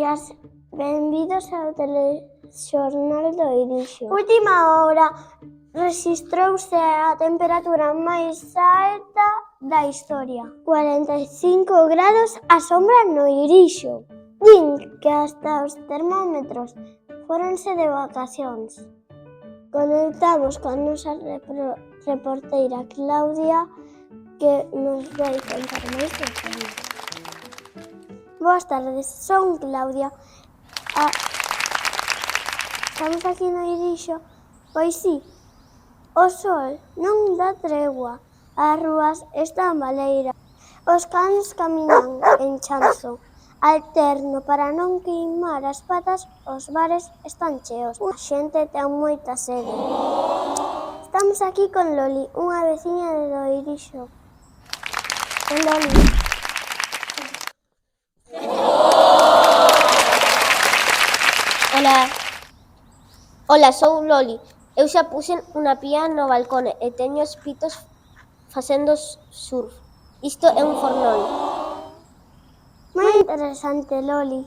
días, benvidos ao telexornal do Irixo. Última hora, rexistrouse a temperatura máis alta da historia. 45 grados a sombra no Irixo. Din que hasta os termómetros fóronse de vacacións. Conectamos con nosa reporteira Claudia, que nos vai contar máis detalles. Boas tardes, son Claudia. Estamos aquí no Irixo. Pois sí, o sol non dá tregua, as rúas están baleiras, os cans caminan en chanzo alterno para non queimar as patas, os bares están cheos, a xente ten moita sede. Estamos aquí con Loli, unha veciña do Irixo. Loli. Ola, sou Loli. Eu xa puxen unha pía no balcón e teño os pitos facendo surf. Isto é un fornón. Moi interesante, Loli.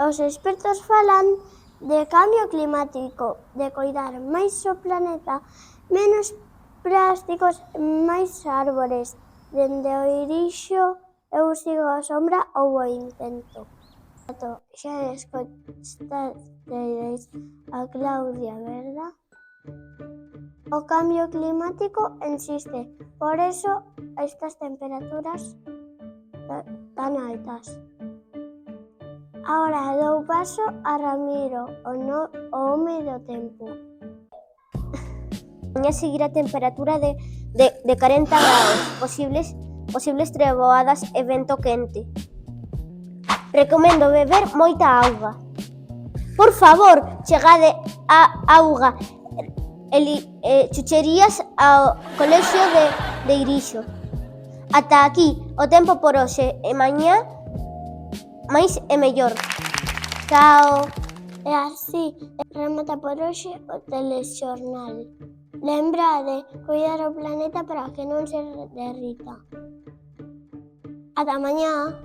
Os expertos falan de cambio climático, de coidar máis o planeta, menos plásticos, máis árbores. Dende o Irixo eu sigo a sombra ou o intento. Xa escoitastedes a Claudia, verdad? O cambio climático existe, por eso estas temperaturas tan altas. Ahora dou paso a Ramiro, o home do tempo. Mañá seguirá a temperatura de 40 graus, posibles treboadas e vento quente. Recomendo beber moita auga. Por favor, chegade a auga e chucherías ao colexio de Irixo. Ata aquí o tempo por hoxe e mañá máis e mellor. Chao. E así remata por hoxe o telexornal. Lembrade cuidar o planeta para que non se derrita. Ata mañá.